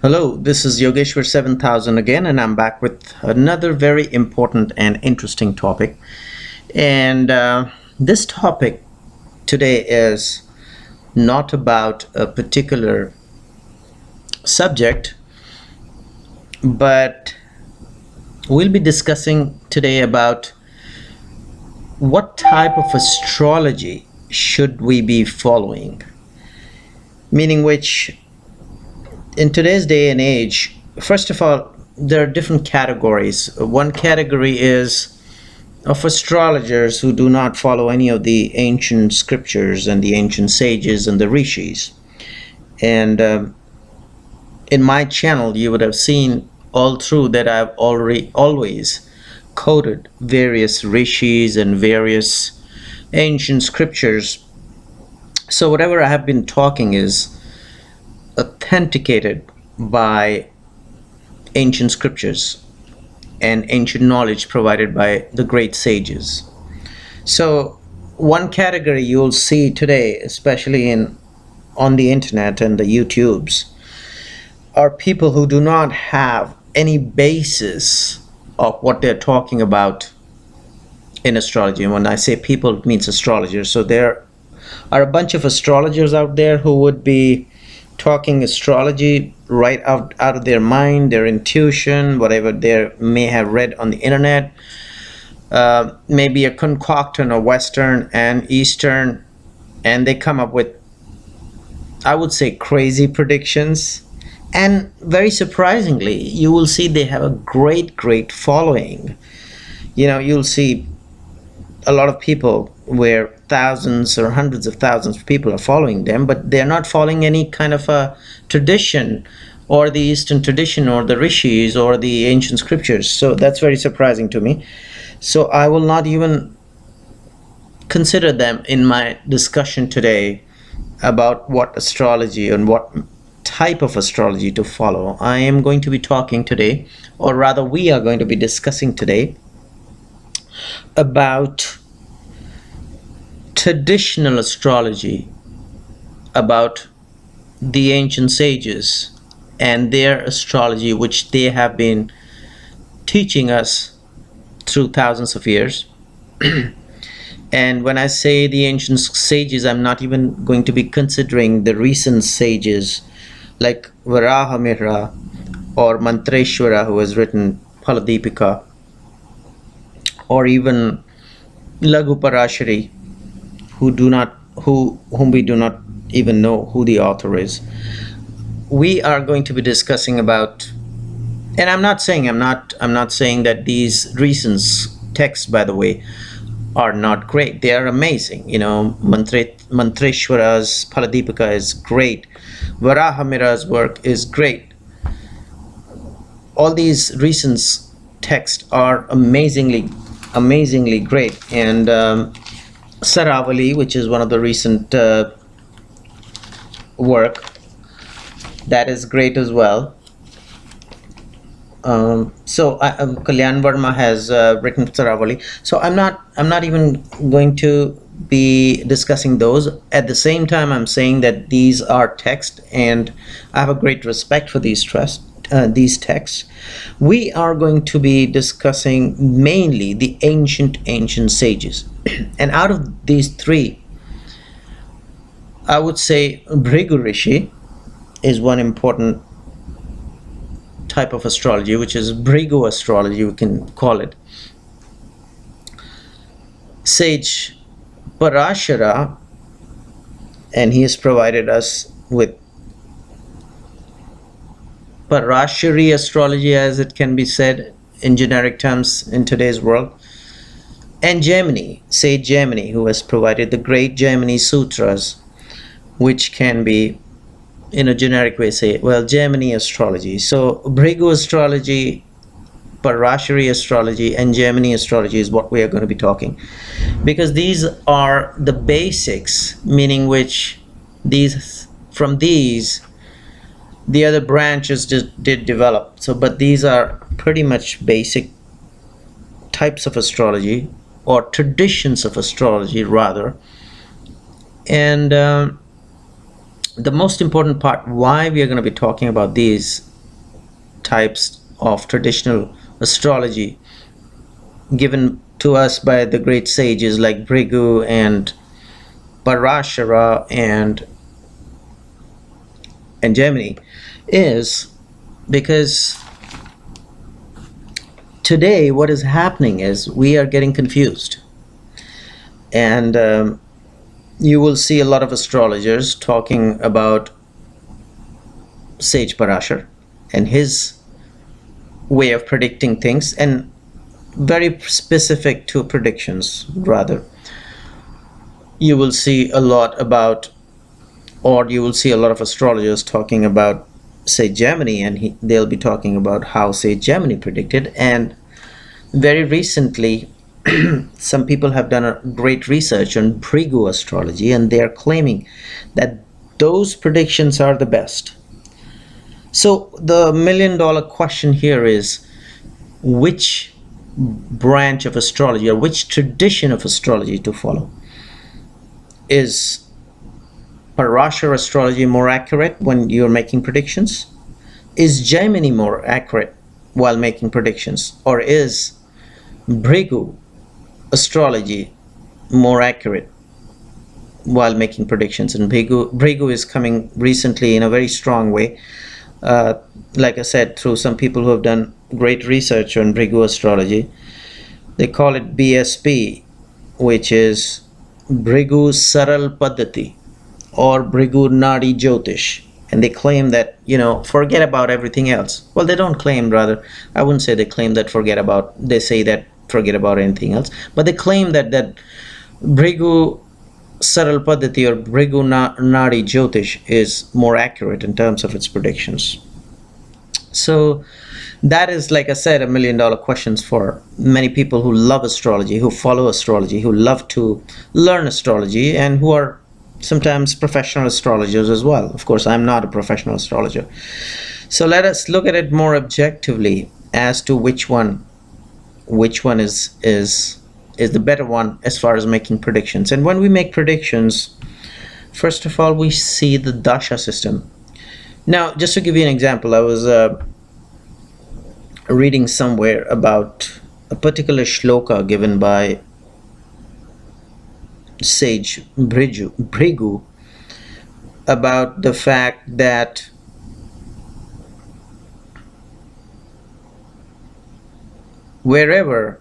Hello, this is Yogeshwar 7000 again, and I'm back with another very important and interesting topic. And this topic today is not about a particular subject, but we'll be discussing today about what type of astrology should we be following, meaning which in today's day and age, first of all, there are different categories. One category is of astrologers who do not follow any of the ancient scriptures and the ancient sages and the rishis. And in my channel, you would have seen all through that I've already always quoted various rishis and various ancient scriptures. So whatever I have been talking is authenticated by ancient scriptures and ancient knowledge provided by the great sages. So one category you'll see today, especially in on the internet and the YouTubes, are people who do not have any basis of what they're talking about in astrology. And when I say people, it means astrologers. So there are a bunch of astrologers out there who would be talking astrology right out of their mind, their intuition, whatever they may have read on the internet, maybe a concoction of Western and Eastern, and they come up with, I would say, crazy predictions. And very surprisingly, you will see they have a great following. You'll see a lot of people where thousands or hundreds of thousands of people are following them, but they're not following any kind of a tradition or the Eastern tradition or the rishis or the ancient scriptures. So that's very surprising to me. So I will not even consider them in my discussion today about what astrology and what type of astrology to follow. I am going to be talking today, or rather we are going to be discussing today, about traditional astrology, about the ancient sages and their astrology, which they have been teaching us through thousands of years. And when I say the ancient sages, I'm not even going to be considering the recent sages like Varahamihra or Mantreshwara, who has written Phaladipika, or even Laghu Parashari, whom we do not even know who the author is. We are going to be discussing about, and I'm not saying that these recent texts, by the way, are not great. They are amazing. Mantreshwara's Phaladipika is great. Varahamihra's work is great. All these recent texts are amazingly great. And Saravali, which is one of the recent work, that is great as well. Kalyan Verma has written Saravali. So I'm not even going to be discussing those. At the same time, I'm saying that these are texts, and I have a great respect for these texts. We are going to be discussing mainly the ancient sages. And out of these three, I would say Bhrigu Rishi is one important type of astrology, which is Bhrigu astrology, we can call it. Sage Parashara, and he has provided us with Parashari astrology, as it can be said in generic terms in today's world. And Gemini, Sage Gemini, who has provided the great Gemini Sutras, which can be, in a generic way, say, well, Gemini astrology. So Bhrigu astrology, Parashari astrology, and Gemini astrology is what we are going to be talking, because these are the basics, meaning which from these the other branches did develop. So, but these are pretty much basic types of astrology, or traditions of astrology rather. And the most important part why we are going to be talking about these types of traditional astrology given to us by the great sages like Brigu and Parashara and Gemini is because today what is happening is we are getting confused, and you will see a lot of astrologers talking about sage Parashar and his way of predicting things, and very specific to predictions rather. You will see a lot about, or you will see a lot of astrologers talking about say Gemini, and they'll be talking about how say Gemini predicted. And very recently some people have done a great research on Brigu astrology, and they are claiming that those predictions are the best. So the $1 million question here is, which branch of astrology or which tradition of astrology to follow? Is Parashar astrology more accurate when you're making predictions? Is Gemini more accurate while making predictions? Or is Brigu astrology more accurate while making predictions? And Brigu is coming recently in a very strong way. Like I said, through some people who have done great research on Brigu astrology. They call it BSP, which is Brigu Saral Paddhati or Brigu Nadi Jyotish. And they claim that, forget about everything else. Well, they don't claim, rather, I wouldn't say they claim that they say that forget about anything else. But they claim that Brigu Saral Paddhati or Brigu Nadi Jyotish is more accurate in terms of its predictions. So that is, like I said, $1 million questions for many people who love astrology, who follow astrology, who love to learn astrology, and who are sometimes professional astrologers as well. Of course, I'm not a professional astrologer. So let us look at it more objectively as to which one is the better one as far as making predictions. And when we make predictions, first of all, we see the dasha system. Now, just to give you an example, I was reading somewhere about a particular shloka given by sage Brigu about the fact that whichever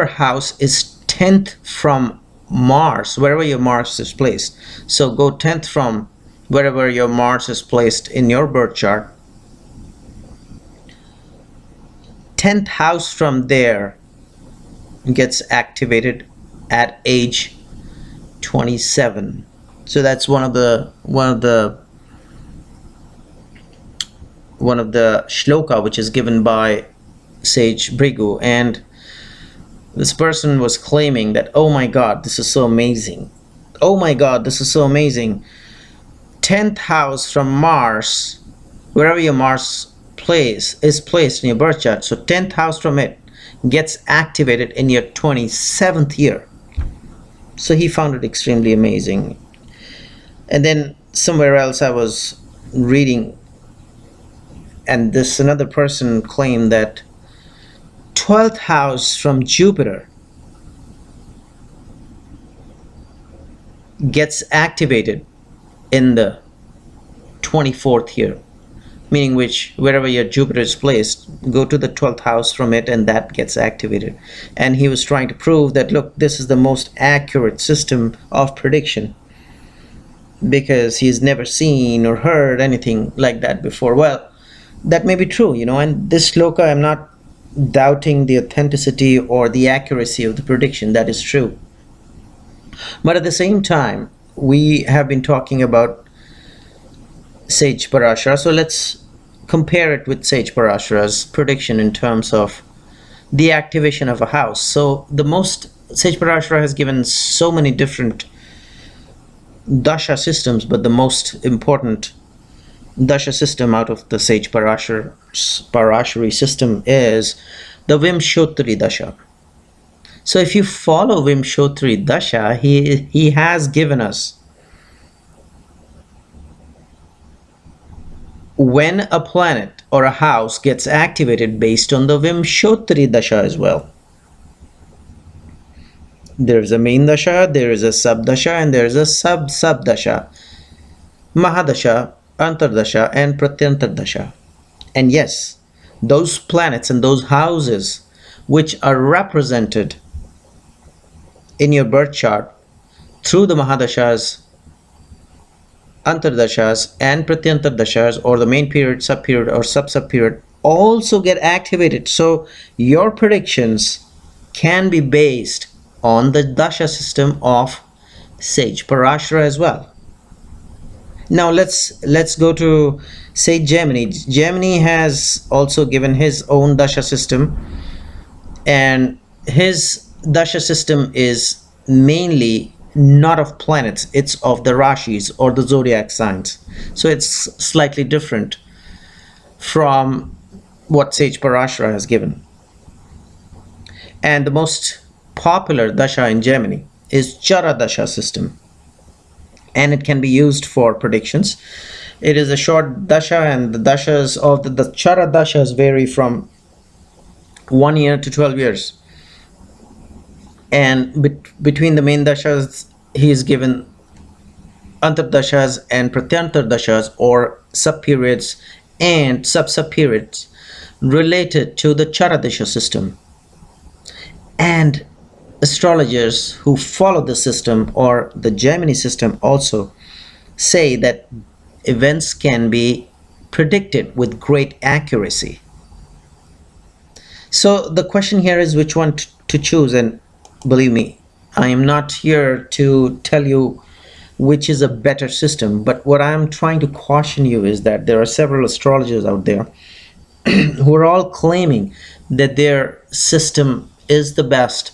house is 10th from Mars, wherever your Mars is placed. So go 10th from wherever your Mars is placed in your birth chart. 10th house from there gets activated at age 27. So that's one of the shloka which is given by sage Brigu. And this person was claiming that, oh my god, this is so amazing. Oh my god, this is so amazing. 10th house from Mars, wherever your Mars is placed in your birth chart, so 10th house from it gets activated in your 27th year. So he found it extremely amazing. And then somewhere else I was reading, and this another person claimed that 12th house from Jupiter gets activated in the 24th year, meaning which wherever your Jupiter is placed, go to the 12th house from it and that gets activated. And he was trying to prove that, look, this is the most accurate system of prediction because he's never seen or heard anything like that before. Well, that may be true, and this shloka, I'm not doubting the authenticity or the accuracy of the prediction. That is true. But at the same time, we have been talking about sage Parashara. So let's compare it with sage Parashara's prediction in terms of the activation of a house. So sage Parashara has given so many different dasha systems, but the most important dasha system out of the sage Parashari system is the Vimshottari dasha. So if you follow Vimshottari dasha, he has given us when a planet or a house gets activated based on the Vimshottari Dasha as well. There's a main dasha, there is a subdasha, and there is a sub-subdasha, Mahadasha, Antardasha, and Pratyantardasha. And yes, those planets and those houses which are represented in your birth chart through the Mahadashas, Antardashas, and Pratyantardashas, or the main period, sub-period, or sub-sub-period, also get activated. So your predictions can be based on the dasha system of sage Parashara as well. Now let's go to Sage Gemini. Gemini has also given his own dasha system, and his dasha system is mainly not of planets, it's of the rashis or the zodiac signs. So it's slightly different from what Sage Parashara has given. And the most popular dasha in Gemini is Chara dasha system, and it can be used for predictions. It is a short dasha, and the dashas of the Chara dashas vary from 1 year to 12 years. And between the main dashas, he is given antardashas and pratyantardashas, or sub-periods and sub-sub-periods related to the Chara dasha system. And astrologers who follow the system or the Gemini system also say that events can be predicted with great accuracy. So the question here is which one to choose, and believe me, I am not here to tell you which is a better system, but what I am trying to caution you is that there are several astrologers out there who are all claiming that their system is the best.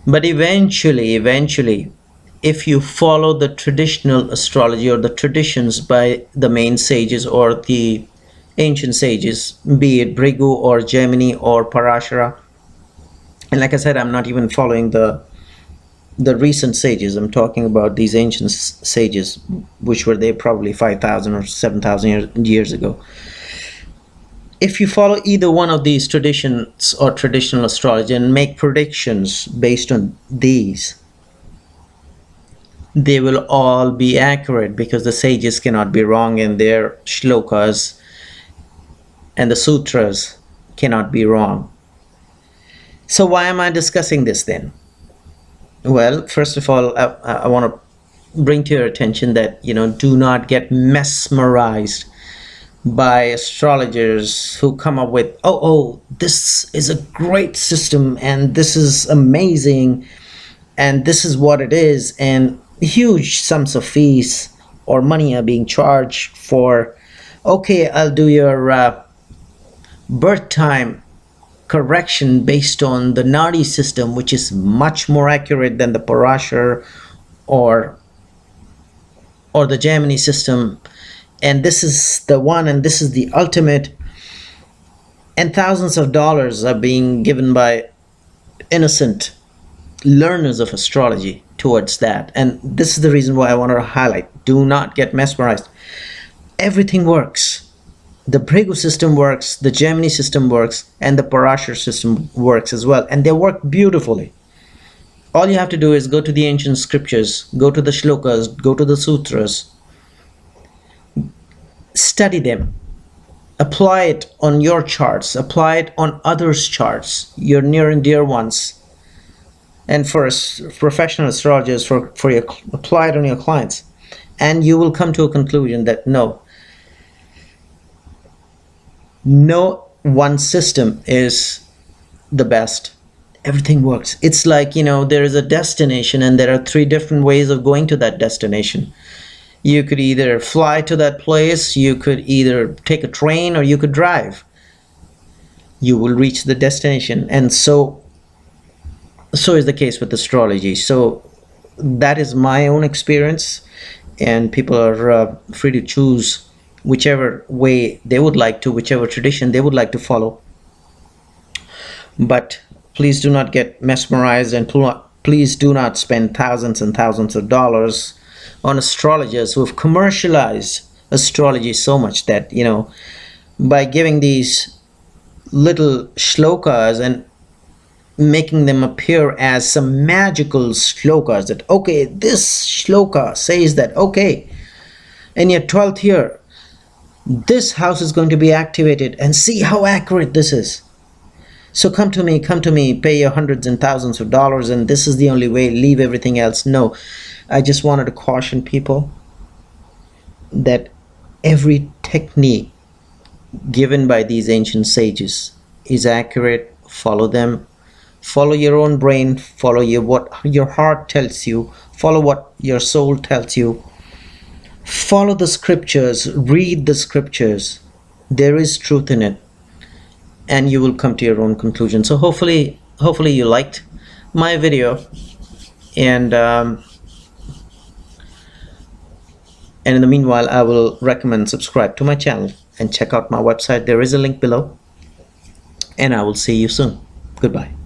But eventually, if you follow the traditional astrology or the traditions by the main sages or the ancient sages, be it Bhrigu or Gemini or Parashara, and like I said, I'm not even following the recent sages. I'm talking about these ancient sages, which were there probably 5,000 or 7,000 years ago. If you follow either one of these traditions or traditional astrology and make predictions based on these, they will all be accurate, because the sages cannot be wrong, and their shlokas and the sutras cannot be wrong. So why am I discussing this then? Well, first of all, I want to bring to your attention that, do not get mesmerized by astrologers who come up with, this is a great system, and this is amazing, and this is what it is, and huge sums of fees or money are being charged for, okay, I'll do your birth time correction based on the Nadi system, which is much more accurate than the Parashara or the Gemini system, and this is the one, and this is the ultimate, and thousands of dollars are being given by innocent learners of astrology towards that. And this is the reason why I want to highlight, do not get mesmerized. Everything works. The Bhrigu system works, the Gemini system works, and the Parashara system works as well, and they work beautifully. All you have to do is go to the ancient scriptures, go to the shlokas, go to the sutras, study them, apply it on your charts, apply it on others' charts, your near and dear ones, and for professional astrologers, for your, apply it on your clients, and you will come to a conclusion that no one system is the best. Everything works. It's like, there is a destination, and there are 3 different ways of going to that destination. You could either fly to that place, you could either take a train, or you could drive. You will reach the destination. And so is the case with astrology. So that is my own experience, and people are free to choose whichever way they would like to, whichever tradition they would like to follow. But please do not get mesmerized, and please do not spend thousands and thousands of dollars on astrologers who have commercialized astrology so much that, by giving these little shlokas and making them appear as some magical shlokas, that okay, this shloka says that, okay, in your 12th year this house is going to be activated, and see how accurate this is. So come to me, pay your hundreds and thousands of dollars, and this is the only way, leave everything else. No, I just wanted to caution people that every technique given by these ancient sages is accurate. Follow them. Follow your own brain. Follow what your heart tells you. Follow what your soul tells you. Follow the scriptures. Read the scriptures. There is truth in it, and you will come to your own conclusion. So hopefully you liked my video, and in the meanwhile, I will recommend subscribe to my channel and check out my website. There is a link below, and I will see you soon. Goodbye.